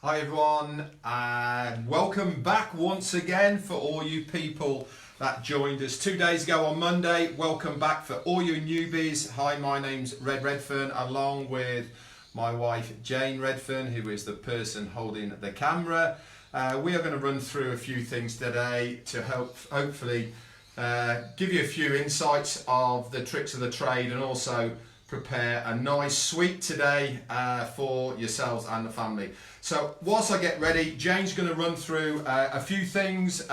Hi everyone, and welcome back once again for all you people that joined us 2 days ago on Monday. Welcome back for all you newbies. Hi, my name's Redfern, along with my wife Jane Redfern, who is the person holding the camera. We are going to run through a few things today to hopefully give you a few insights of the tricks of the trade, and also prepare a nice sweet today for yourselves and the family. So whilst I get ready, Jane's going to run through a few things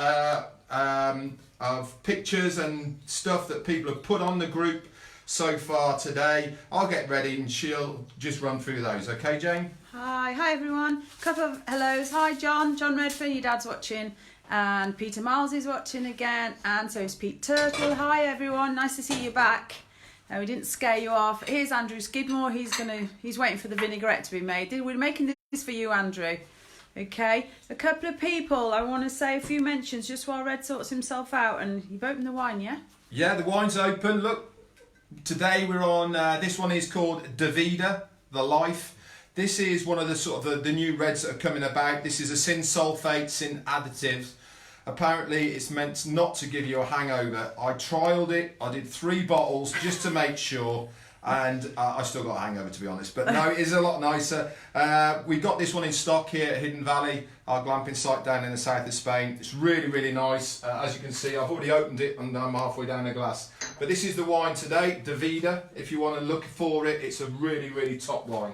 of pictures and stuff that people have put on the group so far today. I'll get ready and she'll just run through those. Okay, Jane? Hi everyone. Couple of hellos. Hi John Redfern, your dad's watching, and Peter Miles is watching again, and so is Pete Turtle. Hi everyone, nice to see you back. We didn't scare you off. Here's Andrew Skidmore. He's waiting for the vinaigrette to be made. We're making this for you, Andrew. Okay. A couple of people. I want to say a few mentions just while Red sorts himself out. And you've opened the wine, yeah? Yeah, the wine's open. Look, today we're on. This one is called Davida, the Life. This is one of the sort of the new reds that are coming about. This is a sin sulfate, sin additives. Apparently it's meant not to give you a hangover. I trialled it, I did 3 bottles just to make sure, and I still got a hangover, to be honest. But no, it is a lot nicer. We got this one in stock here at Hidden Valley, our glamping site down in the south of Spain. It's really, really nice. As you can see, I've already opened it and I'm halfway down the glass. But this is the wine today, Davida. If you want to look for it, it's a really, really top wine.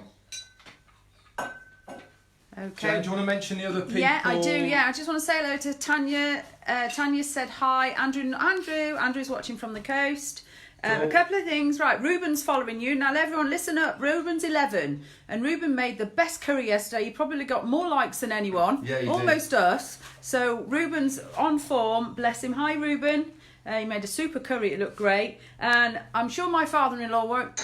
Okay. Jane, do you want to mention the other people? Yeah, I do. Yeah, I just want to say hello to Tanya. Tanya said hi. Andrew's watching from the coast. Cool. A couple of things. Right, Ruben's following you. Now, everyone, listen up. Ruben's 11, and Ruben made the best curry yesterday. He probably got more likes than anyone. Yeah, he almost did. Us. So Ruben's on form. Bless him. Hi, Ruben. He made a super curry. It looked great, and I'm sure my father-in-law won't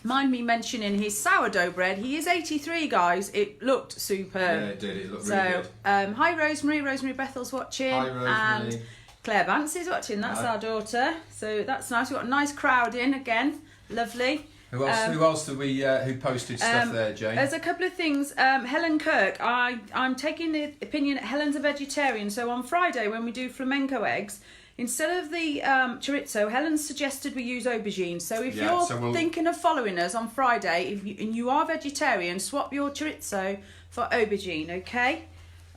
mind me mentioning his sourdough bread. He is 83, guys. It looked superb. Yeah, it did. It looked really good. Hi, Rosemary. Rosemary Bethel's watching. Hi, Rosemary. And Claire Vance is watching. That's our daughter. So that's nice. We've got a nice crowd in again. Lovely. Who else did we? Who posted stuff there, Jane? There's a couple of things. Helen Kirk. I'm taking the opinion that Helen's a vegetarian. So on Friday when we do flamenco eggs, instead of the chorizo, Helen suggested we use aubergine. So if you're thinking of following us on Friday, and you are vegetarian, swap your chorizo for aubergine, okay?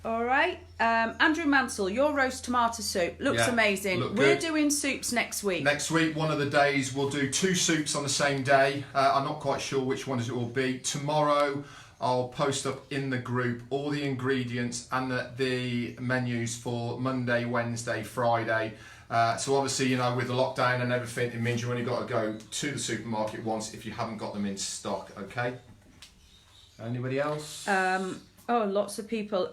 All right. Andrew Mansell, your roast tomato soup looks amazing. We're doing soups next week. Next week, one of the days, we'll do 2 soups on the same day. I'm not quite sure which ones it will be. Tomorrow, I'll post up in the group all the ingredients and the menus for Monday, Wednesday, Friday. So obviously, you know, with the lockdown and everything, it means you only got to go to the supermarket once if you haven't got them in stock, okay? Anybody else? Lots of people.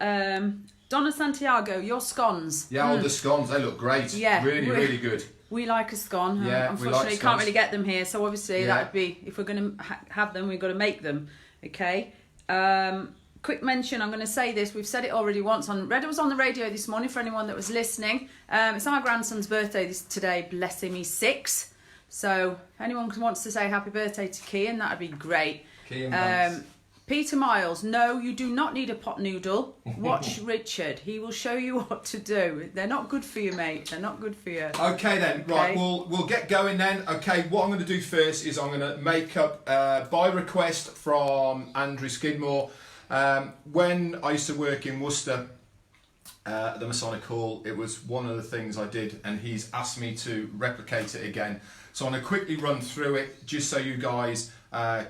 Donna Santiago, your scones. Yeah, the scones, they look great. Yeah. Really, really good. We like a scone. Yeah, unfortunately, you can't really get them here. So obviously, that would be, if we're going to have them, we've got to make them. Okay. Quick mention, I'm going to say this, we've said it already once. Red was on the radio this morning for anyone that was listening. It's our grandson's birthday today, bless him, he's 6. So if anyone wants to say happy birthday to Kian, that'd be great. Peter Miles, no, you do not need a pot noodle. Watch Richard. He will show you what to do. They're not good for you, mate. They're not good for you. Okay then, right, we'll get going then. Okay, what I'm going to do first is I'm going to make up, by request from Andrew Skidmore, when I used to work in Worcester, at the Masonic Hall, it was one of the things I did, and he's asked me to replicate it again. So I'm going to quickly run through it just so you guys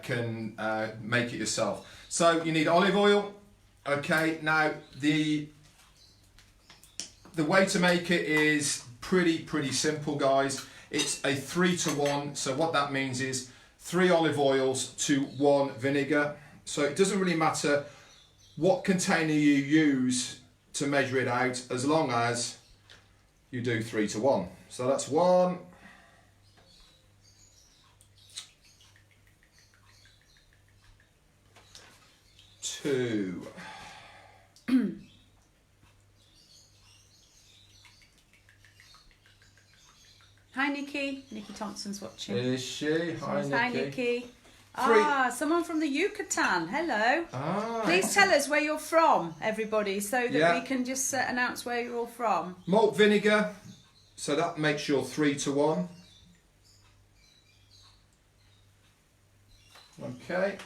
can make it yourself. So you need olive oil. Okay, now the way to make it is pretty simple, guys. It's a 3-to-1. So what that means is 3 olive oils to 1 vinegar. So it doesn't really matter what container you use to measure it out, as long as you do 3-to-1. So that's 1. 2. Hi Nikki. Nikki Thompson's watching. Is she? Hi Nikki. Hi Nikki. Someone from the Yucatan. Hello. Ah, Please tell us where you're from, everybody, so that Yeah. we can just announce where you're all from. Malt vinegar, so that makes your 3-to-1. Okay.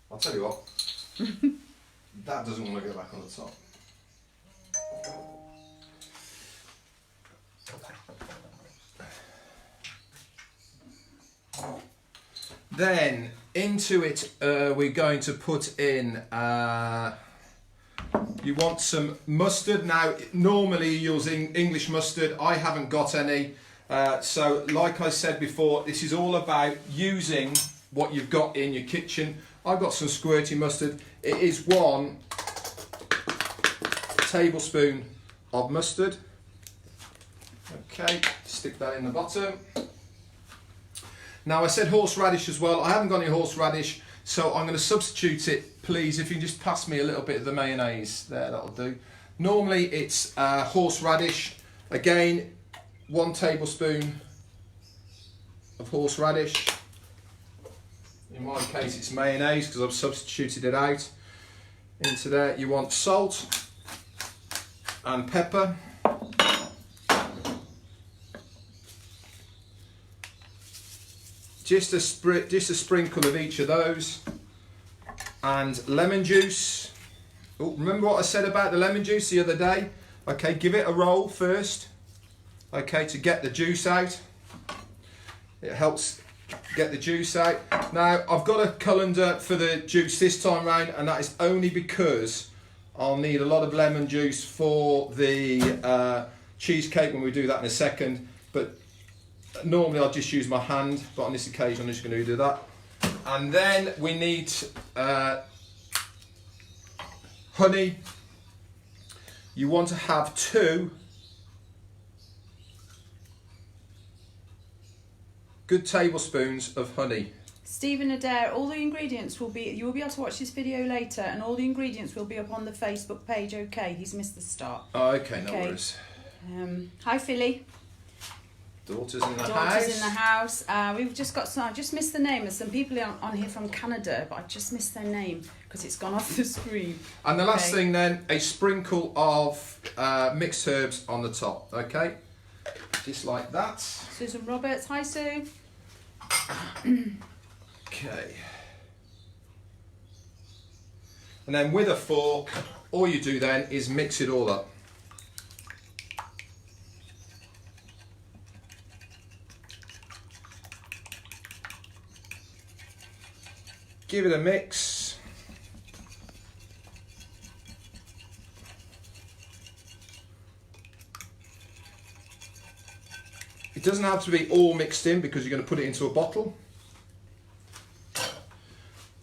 I'll tell you what, that doesn't want to go back on the top. Then into it we're going to put in, you want some mustard. Now normally you're using English mustard, I haven't got any, so like I said before, this is all about using what you've got in your kitchen. I've got some squirty mustard. It is 1 tablespoon of mustard. Okay, stick that in the bottom. Now I said horseradish as well. I haven't got any horseradish, so I'm going to substitute it. Please, if you can just pass me a little bit of the mayonnaise there, that'll do. Normally it's horseradish. Again, 1 tablespoon of horseradish. In my case it's mayonnaise because I've substituted it out. Into there you want salt and pepper. Just a sprinkle of each of those. And lemon juice. Oh, remember what I said about the lemon juice the other day? Okay, give it a roll first. Okay, to get the juice out. It helps get the juice out. Now, I've got a colander for the juice this time round, and that is only because I'll need a lot of lemon juice for the cheesecake when we do that in a second. But normally I'll just use my hand, but on this occasion I'm just going to do that. And then we need honey. You want to have 2 good tablespoons of honey. Stephen Adair, all the ingredients will be, you'll be able to watch this video later, and all the ingredients will be up on the Facebook page, okay? He's missed the start. Oh, okay, no worries. Hi, Philly. Daughters in the house. Daughters in the house. We've just got some, I've just missed the name. There's some people on here from Canada, but I've just missed their name because it's gone off the screen. And the last thing then, a sprinkle of mixed herbs on the top, okay? Just like that. Susan Roberts, hi Sue. Okay. And then with a fork, all you do then is mix it all up. Give it a mix. It doesn't have to be all mixed in because you're going to put it into a bottle.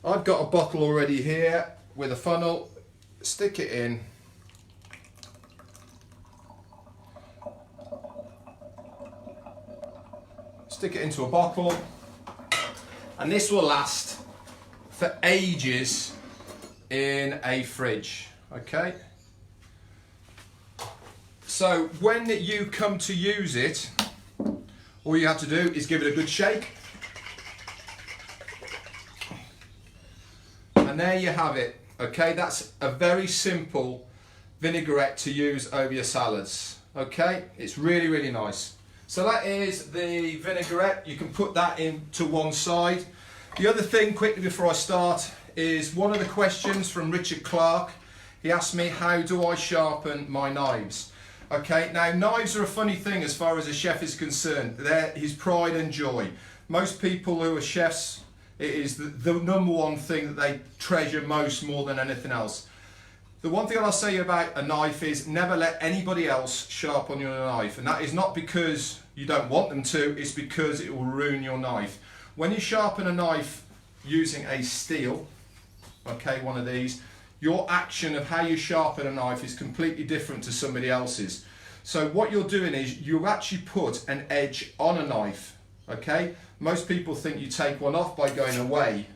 I've got a bottle already here with a funnel. Stick it in. Stick it into a bottle. And this will last for ages in a fridge, okay? So when you come to use it, all you have to do is give it a good shake. And there you have it, okay? That's a very simple vinaigrette to use over your salads, okay? It's really, really nice. So that is the vinaigrette. You can put that into one side. The other thing, quickly before I start, is one of the questions from Richard Clark. He asked me, how do I sharpen my knives? Okay, now knives are a funny thing as far as a chef is concerned. They're his pride and joy. Most people who are chefs, it is the number one thing that they treasure most more than anything else. The one thing I'll say about a knife is never let anybody else sharpen your knife. And that is not because you don't want them to, it's because it will ruin your knife. When you sharpen a knife using a steel, okay, one of these, your action of how you sharpen a knife is completely different to somebody else's. So what you're doing is you actually put an edge on a knife, okay? Most people think you take one off by going away,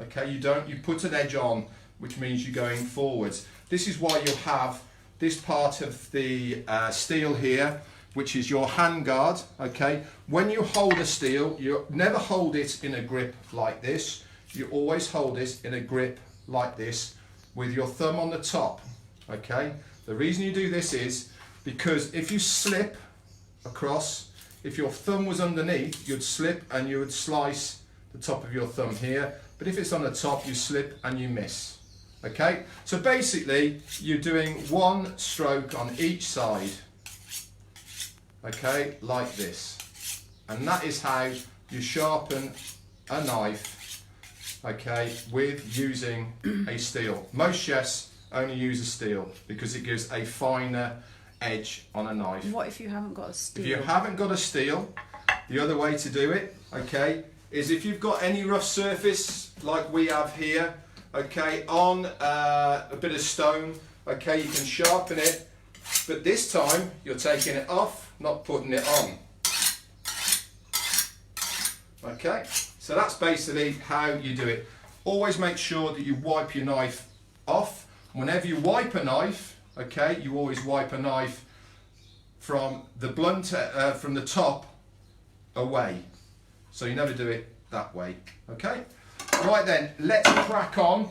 okay? You don't, you put an edge on, which means you're going forwards. This is why you'll have this part of the steel here, which is your hand guard, okay? When you hold a steel, you never hold it in a grip like this. You always hold it in a grip like this with your thumb on the top, okay? The reason you do this is because if you slip across, if your thumb was underneath, you'd slip and you would slice the top of your thumb here. But if it's on the top, you slip and you miss, okay? So basically, you're doing one stroke on each side, okay, like this. And that is how you sharpen a knife, okay, with using a steel. Most chefs only use a steel because it gives a finer edge on a knife. What if you haven't got a steel? If you haven't got a steel, the other way to do it, okay, is if you've got any rough surface like we have here, okay, on a bit of stone, okay, you can sharpen it, but this time you're taking it off, not putting it on. Okay, so that's basically how you do it. Always make sure that you wipe your knife off. Whenever you wipe a knife, okay, you always wipe a knife from the blunt, from the top away. So you never do it that way, okay? Right then, let's crack on.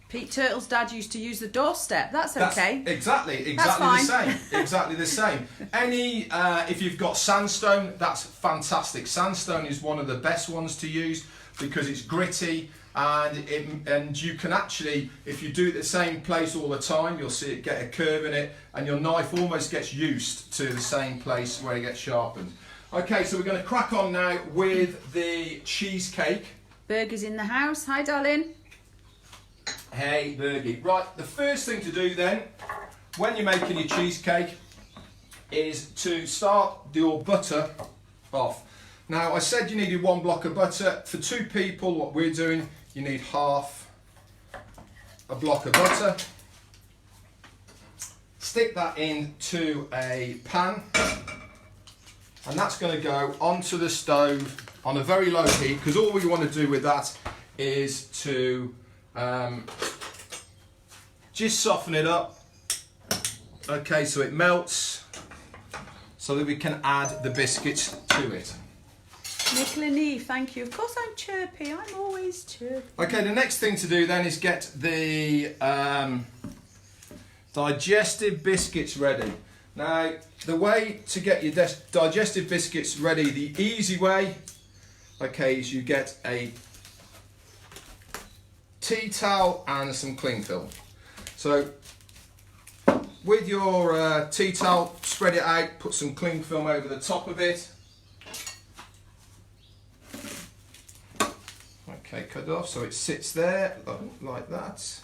Pete Turtle's dad used to use the doorstep. That's okay. Exactly That's the fine. same. Exactly the same. Any, if you've got sandstone, that's fantastic. Sandstone is one of the best ones to use because it's gritty and you can actually, if you do it the same place all the time, you'll see it get a curve in it and your knife almost gets used to the same place where it gets sharpened. Okay, so we're going to crack on now with the cheesecake. Burger's in the house. Hi, darling. Hey, Bergie. Right, the first thing to do then, when you're making your cheesecake, is to start your butter off. Now, I said you needed 1 block of butter. For 2 people, what we're doing, you need half a block of butter. Stick that into a pan, and that's going to go onto the stove on a very low heat, because all we want to do with that is to just soften it up, okay, so it melts, so that we can add the biscuits to it. Nicola Nee, thank you. Of course I'm chirpy, I'm always chirpy. Okay, the next thing to do then is get the digestive biscuits ready. Now, the way to get your digestive biscuits ready, the easy way, okay, is you get a tea towel and some cling film. So with your tea towel, spread it out, put some cling film over the top of it. Okay, cut it off so it sits there like that.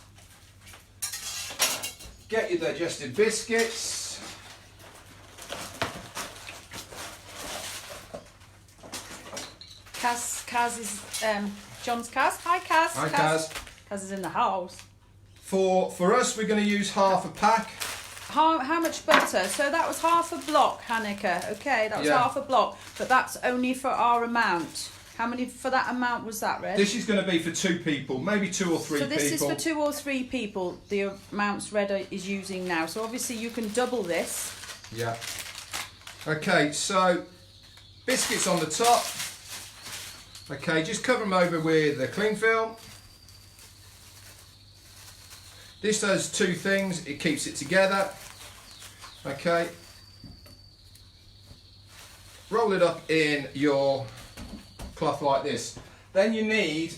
Get your digestive biscuits. Kaz is John's Kaz. Hi, Kaz. Hi, Kaz. Kaz is in the house. For us, we're going to use half a pack. How much butter? So that was half a block, Hanneke. Okay, that was half a block, but that's only for our amount. How many for that amount was that, Red? This is going to be for 2 people, maybe 2 or 3 people. So this is for 2 or 3 people, the amounts Red is using now. So obviously you can double this. Yeah. Okay, so biscuits on the top. Okay, just cover them over with the cling film. This does 2 things. It keeps it together. Okay. Roll it up in your cloth like this. Then you need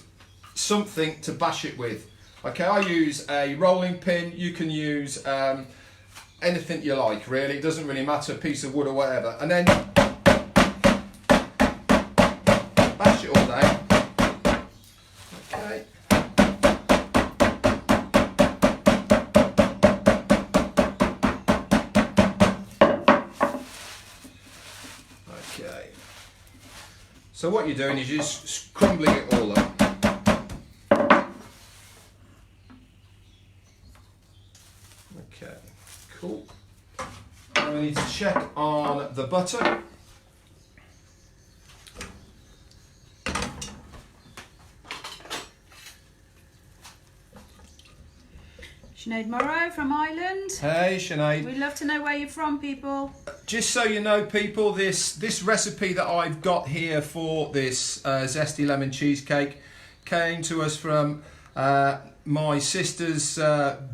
something to bash it with. Okay, I use a rolling pin. You can use anything you like, really. It doesn't really matter, a piece of wood or whatever. And then bash it all down. Okay. Okay. So what you're doing is you're just crumbling it all up. Okay, cool. Now we need to check on the butter. Sinead Morrow from Ireland. Hey, Sinead. We'd love to know where you're from, people. Just so you know, people, this recipe that I've got here for this zesty lemon cheesecake came to us from my sister's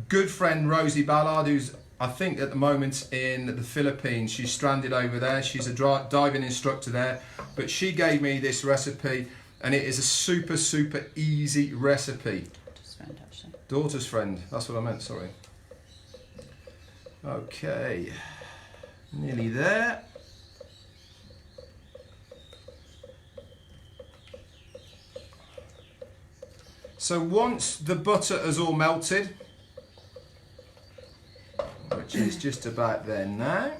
good friend Rosie Ballard, who's I think at the moment in the Philippines. She's stranded over there. She's a diving instructor there, but she gave me this recipe, and it is a super easy recipe. Daughter's friend, actually. Daughter's friend. That's what I meant. Sorry. Okay, nearly there. So once the butter has all melted, which is just about there now.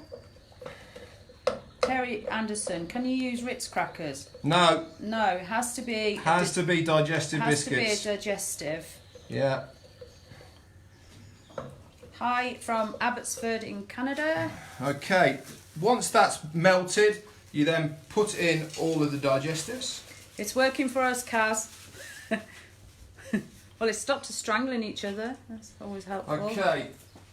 Terry Anderson, can you use Ritz crackers? No. No, it has to be... Has to be digestive biscuits. Has to be a digestive. Yeah. Hi from Abbotsford in Canada. Okay, once that's melted, you then put in all of the digestives. It's working for us, Kaz. Well, it stopped us strangling each other. That's always helpful. Okay,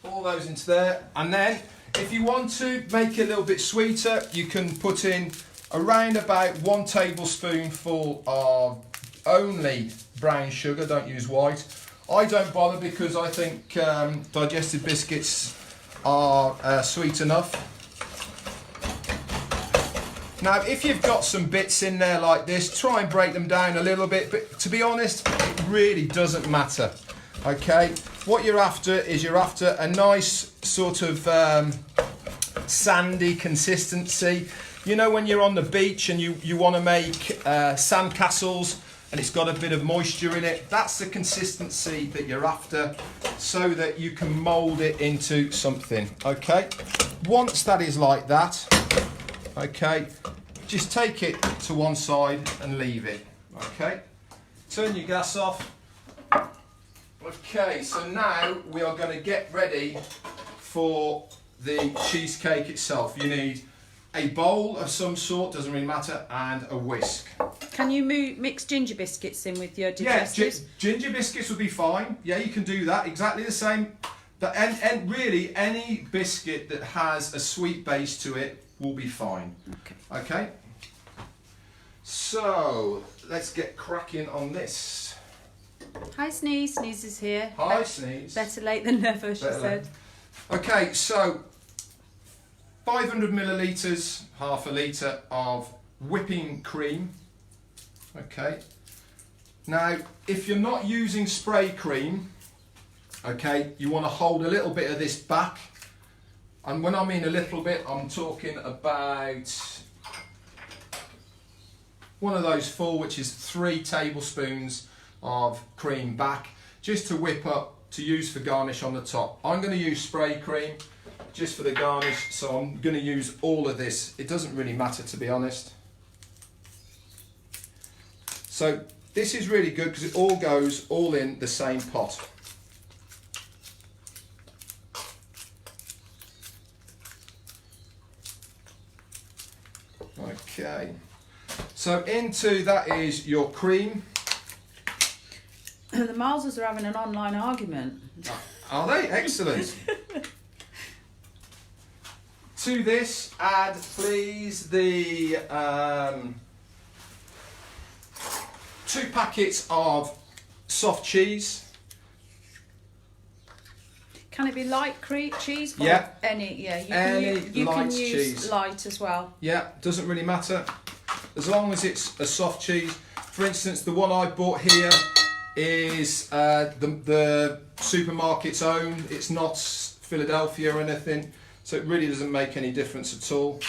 all those into there. And then, if you want to make it a little bit sweeter, you can put in around about 1 tablespoonful of only brown sugar. Don't use white. I don't bother because I think digestive biscuits are sweet enough. Now, if you've got some bits in there like this, try and break them down a little bit, but to be honest, it really doesn't matter. Okay, what you're after is a nice sort of sandy consistency. You know, when you're on the beach and you want to make sand castles and it's got a bit of moisture in it, that's the consistency that you're after so that you can mould it into something. Okay, once that is like that, okay, just take it to one side and leave it. Okay, turn your gas off. Okay, so now we are going to get ready for the cheesecake itself. You need a bowl of some sort, doesn't really matter, and a whisk. Can you mix ginger biscuits in with your digestives? Yeah, ginger biscuits would be fine. Yeah, you can do that, exactly the same. But and really, any biscuit that has a sweet base to it will be fine. Okay. Okay. So let's get cracking on this. Hi Sneeze, Sneeze is here. Hi Sneeze. Better late than never, she said. Okay, so 500 millilitres, half a litre of whipping cream. Okay. Now, if you're not using spray cream, okay, you want to hold a little bit of this back. And when I mean a little bit, I'm talking about one of those full, which is 3 tablespoons of cream back, just to whip up to use for garnish on the top. I'm going to use spray cream just for the garnish, so I'm going to use all of this. It doesn't really matter, to be honest. So this is really good because it all goes all in the same pot. Okay, so into that is your cream. The Miles's are having an online argument. Are they? Excellent. To this, add please the 2 packets of soft cheese. Can it be light cheese? Or Yeah. Any, yeah. You light can use cheese. light as well. Yeah, doesn't really matter. As long as it's a soft cheese. For instance, the one I bought here is the supermarket's own. It's not Philadelphia or anything, so it really doesn't make any difference at all.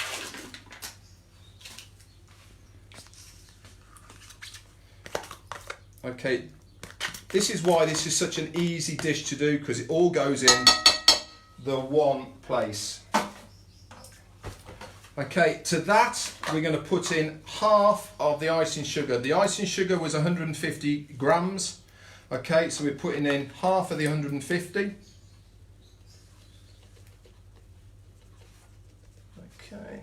Okay, this is why this is such an easy dish to do, because it all goes in the one place. Okay, to that we're going to put in half of the icing sugar. The icing sugar was 150 grams. Okay, so we're putting in half of the 150. Okay, a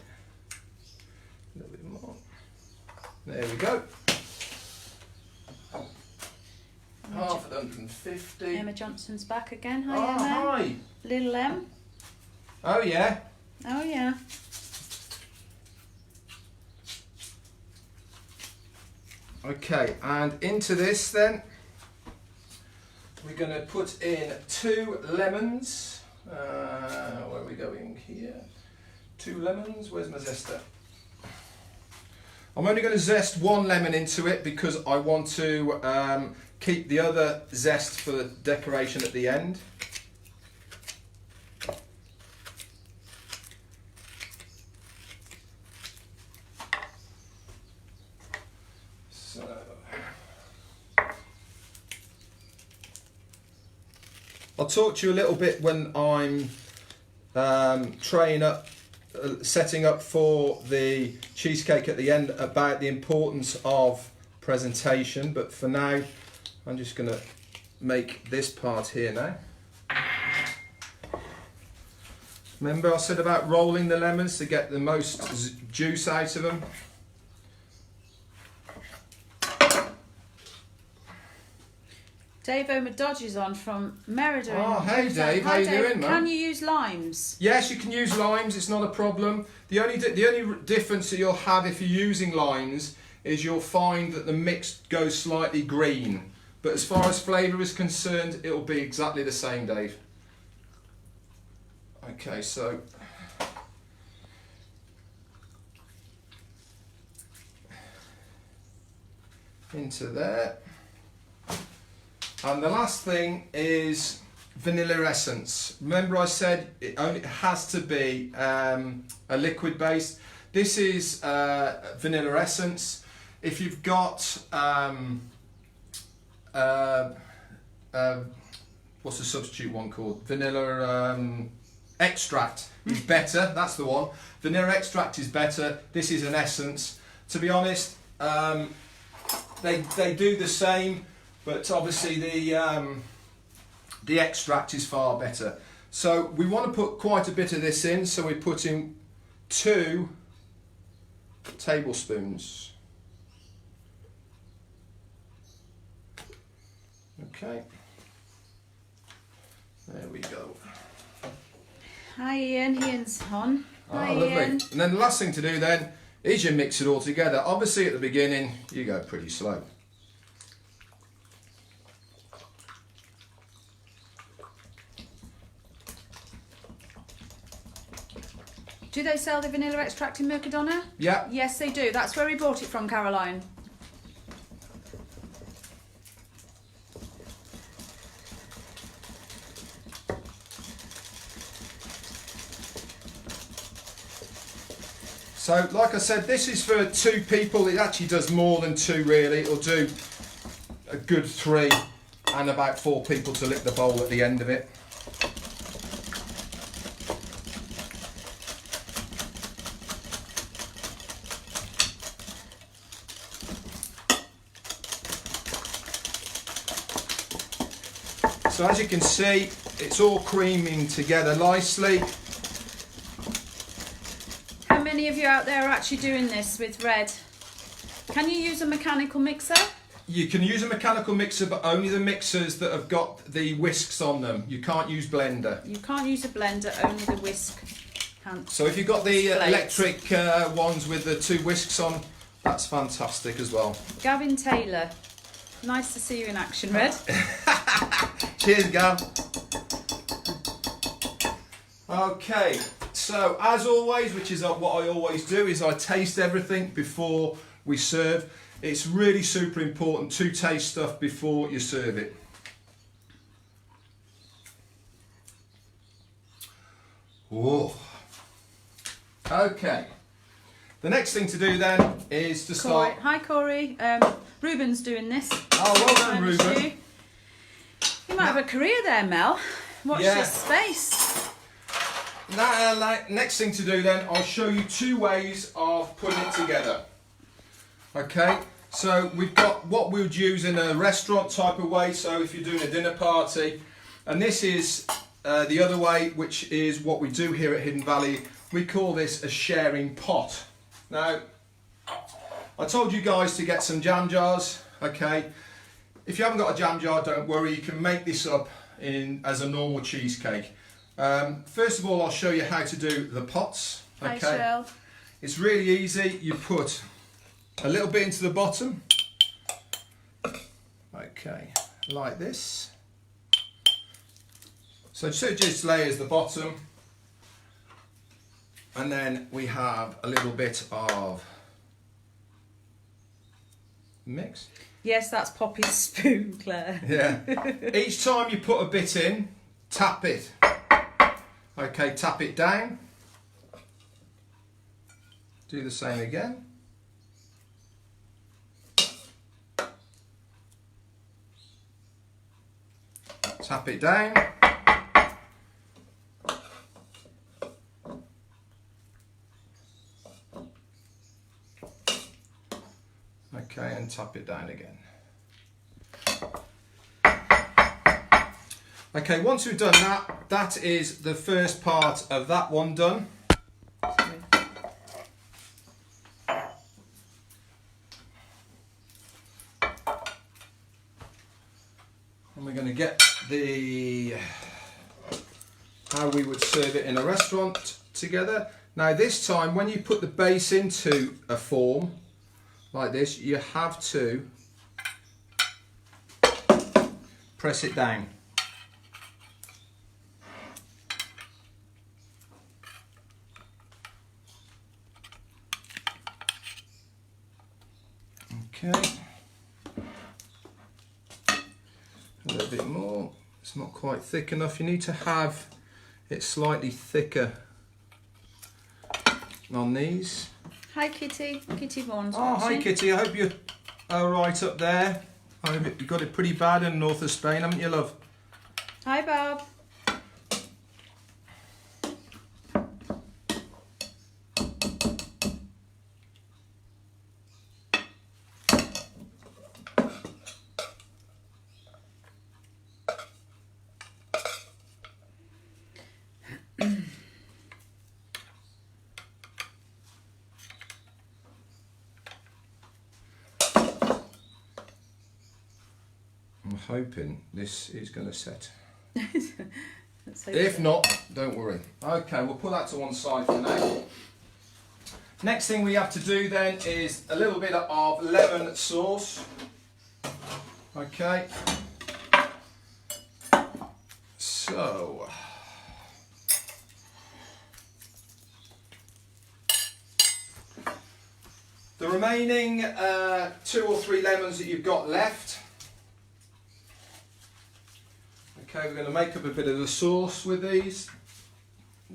little bit more. There we go. half at 150. Emma Johnson's back again. Hi, Oh, Emma. hi. Little Em. Oh, yeah. Oh, yeah. Okay, and into this then, we're going to put in 2 lemons. Where are we going here? 2 lemons. Where's my zester? I'm only going to zest 1 lemon into it because I want to keep the other zest for the decoration at the end. So, I'll talk to you a little bit when I'm setting up for the cheesecake at the end about the importance of presentation, but for now I'm just going to make this part here now. Remember I said about rolling the lemons to get the most juice out of them? Dave Omadodge is on from Merida. Oh, hey Dave, how you doing, man? Can you use limes? Yes, you can use limes, it's not a problem. The only difference that you'll have if you're using limes is you'll find that the mix goes slightly green. But as far as flavour is concerned, it'll be exactly the same, Dave. Okay, so into there. And the last thing is vanilla essence. Remember I said it has to be a liquid base. This is vanilla essence. If you've got what's the substitute one called? Vanilla extract is better. That's the one. Vanilla extract is better. This is an essence. To be honest, they do the same, but obviously the extract is far better. So we want to put quite a bit of this in. So we're putting 2 tablespoons. Okay. There we go. Hi Ian, Ian's on. Hi lovely. Ian. And then the last thing to do then is you mix it all together. Obviously at the beginning you go pretty slow. Do they sell the vanilla extract in Mercadona? Yeah. Yes, they do. That's where we bought it from, Caroline. So like I said, this is for 2 people. It actually does more than 2 really. It'll do a good 3 and about 4 people to lick the bowl at the end of it. So as you can see, it's all creaming together nicely. How many of you out there are actually doing this with red? Can you use a mechanical mixer? You can use a mechanical mixer, but only the mixers that have got the whisks on them. You can't use blender. You can't use a blender, only the whisk. So if you've got the Plates. electric ones with the 2 whisks on, that's fantastic as well. Gavin Taylor. Nice to see you in action, Red. Cheers, Gav. Okay, so as always, which is what I always do, is I taste everything before we serve. It's really super important to taste stuff before you serve it. Whoa. Okay. The next thing to do then is to start. Corey. Hi, Corey. Ruben's doing this. Oh, well done, Ruben. You might have a career there, Mel. Watch Yeah. this space. Now, next thing to do then, I'll show you 2 ways of putting it together. Okay, so we've got what we would use in a restaurant type of way, so if you're doing a dinner party, and this is the other way, which is what we do here at Hidden Valley. We call this a sharing pot. Now, I told you guys to get some jam jars, okay? If you haven't got a jam jar, don't worry, you can make this up as a normal cheesecake. First of all, I'll show you how to do the pots. Hi, Cheryl. It's really easy. You put a little bit into the bottom. Okay, like this. So just layers the bottom. And then we have a little bit of mix. Yes, that's Poppy's spoon, Claire. Yeah. Each time you put a bit in, tap it. Okay, tap it down. Do the same again. Tap it down. Okay, and tap it down again. Okay, once we've done that, that is the first part of that one done. And we're going to get how we would serve it in a restaurant together. Now this time, when you put the base into a form like this, you have to press it down. Okay. A little bit more. It's not quite thick enough. You need to have it slightly thicker on these. Hi, Kitty. Kitty Vaughan's Oh, watching. hi Kitty. I hope you're all right up there. I hope you got it pretty bad in the north of Spain, haven't you, love? Hi, Bob. I'm hoping this is going to set. Let's hope If so. not, don't worry. Okay, we'll put that to one side for now. Next thing we have to do then is a little bit of lemon sauce. Okay. So. The remaining 2 or 3 lemons that you've got left. Okay, we're going to make up a bit of the sauce with these.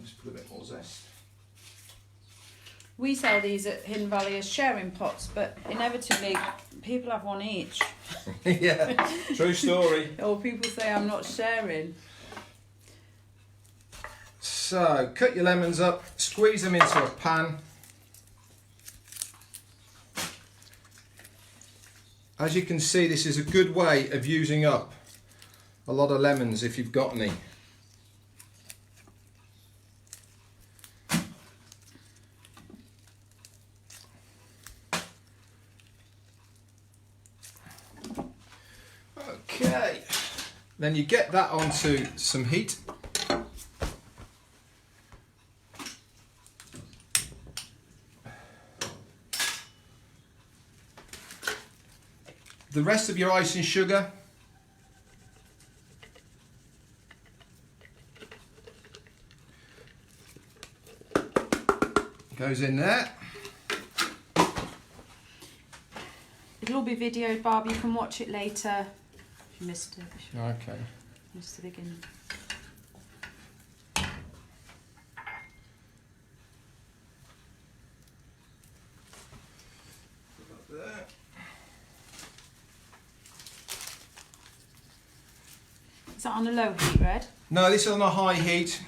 Just put a bit more zest. We sell these at Hidden Valley as sharing pots, but inevitably people have one each. Yeah, true story. Or people say I'm not sharing. So, cut your lemons up, squeeze them into a pan. As you can see, this is a good way of using up a lot of lemons if you've got any. Okay, then you get that onto some heat. The rest of your icing sugar goes in there. It'll all be videoed, Barb. You can watch it later if you missed it. Okay. Missed the beginning. There. Is that on a low heat, Red? No, this is on a high heat.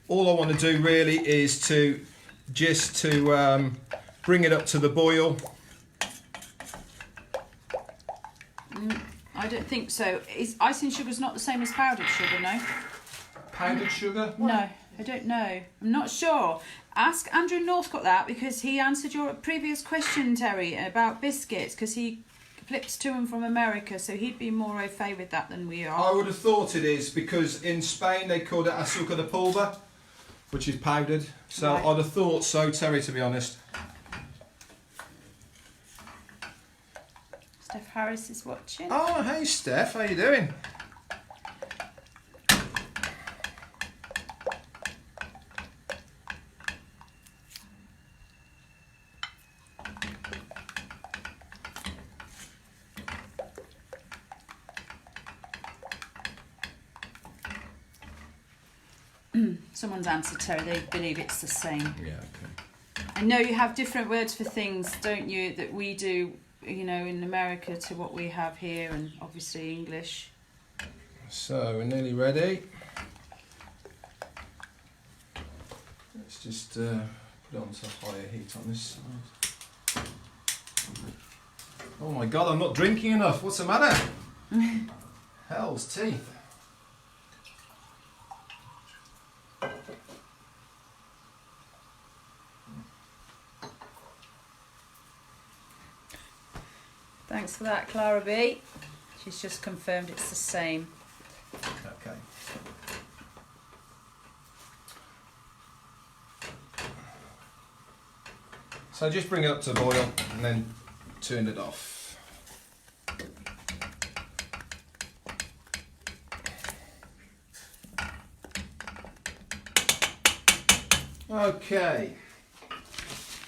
All I want to do really is to bring it up to the boil. I don't think so. Is icing sugar's not the same as powdered sugar, no? Powdered sugar? No, I don't know. I'm not sure. Ask Andrew Northcott that, because he answered your previous question, Terry, about biscuits, because he flips to them from America, so he'd be more au fait with that than we are. I would have thought it is, because in Spain they call it azúcar de polvo, which is powdered. So Right. I'd have thought so, Terry, to be honest. Steph Harris is watching. Oh, hey Steph, how you doing? Someone's answered, Terry. They believe it's the same. Yeah, okay. I know you have different words for things, don't you, that we do, you know, in America to what we have here, and obviously English. So we're nearly ready. Let's just put it onto higher heat on this side. Oh my god, I'm not drinking enough. What's the matter? Hell's teeth. Thanks for that, Clara B. She's just confirmed it's the same. Okay. So just bring it up to boil and then turn it off. Okay.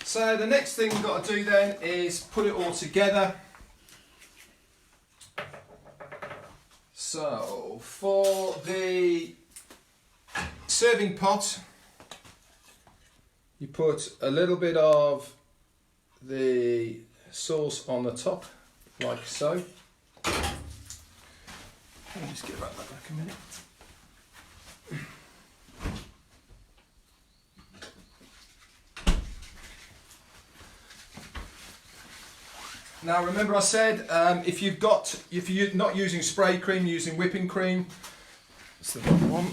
So the next thing we've got to do then is put it all together. So for the serving pot, you put a little bit of the sauce on the top, like so. Let me just get that back a minute. Now remember I said if you're not using spray cream, using whipping cream. That's the wrong one.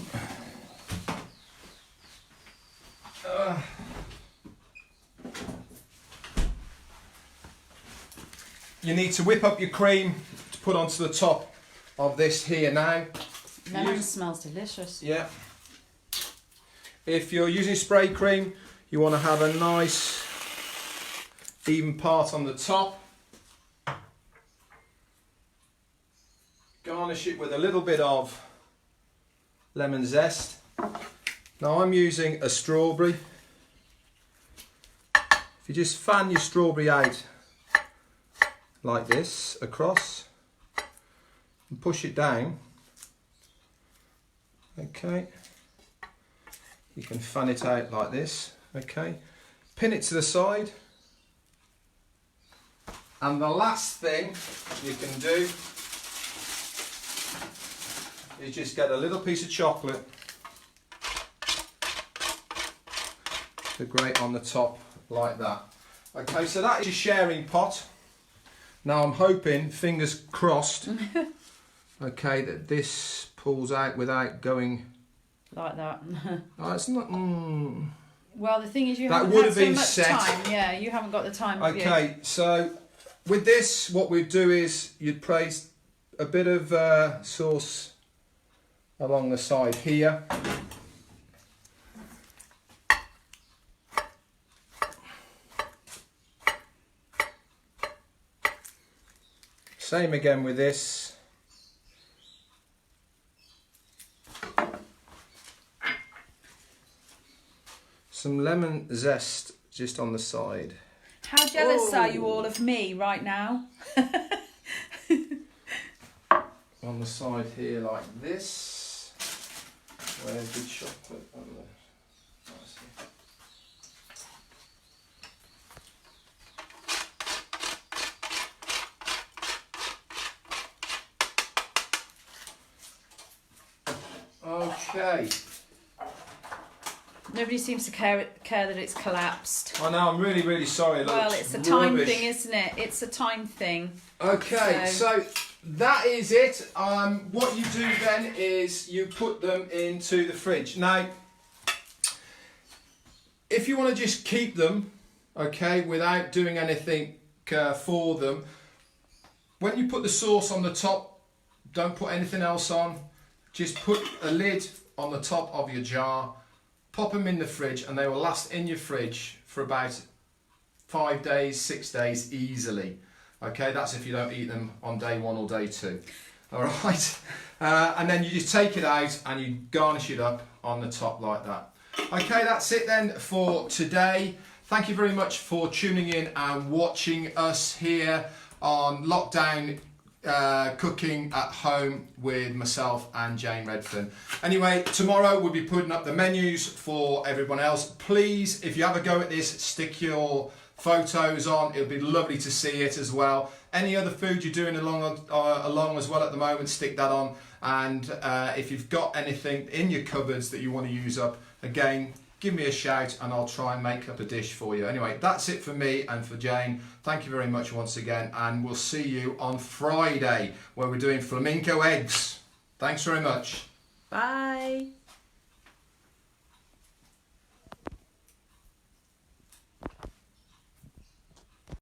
You need to whip up your cream to put onto the top of this here now. Lemon smells delicious. Yeah. If you're using spray cream, you want to have a nice even part on the top. Garnish it with a little bit of lemon zest. Now I'm using a strawberry. If you just fan your strawberry out like this across and push it down, okay, you can fan it out like this, okay, pin it to the side, and the last thing you can do is just get a little piece of chocolate to grate on the top like that. Okay, so that is your sharing pot. Now I'm hoping, fingers crossed, okay, that this pulls out without going like that. Oh, it's not. Well, the thing is, you That haven't would had have been so much set. time. Yeah, you haven't got the time. Have Okay, so with this, what we'd do is you'd place a bit of sauce along the side here. Same again with this. Some lemon zest just on the side. How jealous are you all of me right now? On the side here like this. Where's the chocolate on the... Okay. Nobody seems to care that it's collapsed. I know, I'm really, really sorry. Look, Well, it's a time rubbish. thing, isn't it? It's a time thing. Okay, so that is it. What you do then is you put them into the fridge. Now, if you want to just keep them, okay, without doing anything for them, when you put the sauce on the top, don't put anything else on. Just put a lid on the top of your jar, pop them in the fridge, and they will last in your fridge for about 5 days, 6 days easily. Okay, that's if you don't eat them on day 1 or day 2. All right, and then you just take it out and you garnish it up on the top like that. Okay, that's it then for today. Thank you very much for tuning in and watching us here on Lockdown Cooking at Home with myself and Jane Redfern. Anyway, tomorrow we'll be putting up the menus for everyone else. Please, if you have a go at this, stick your photos on. It'll be lovely to see it as well. Any other food you're doing along as well at the moment, stick that on. And if you've got anything in your cupboards that you want to use up, again, give me a shout and I'll try and make up a dish for you. Anyway, that's it for me and for Jane. Thank you very much once again, and we'll see you on Friday where we're doing flamenco eggs. Thanks very much. Bye.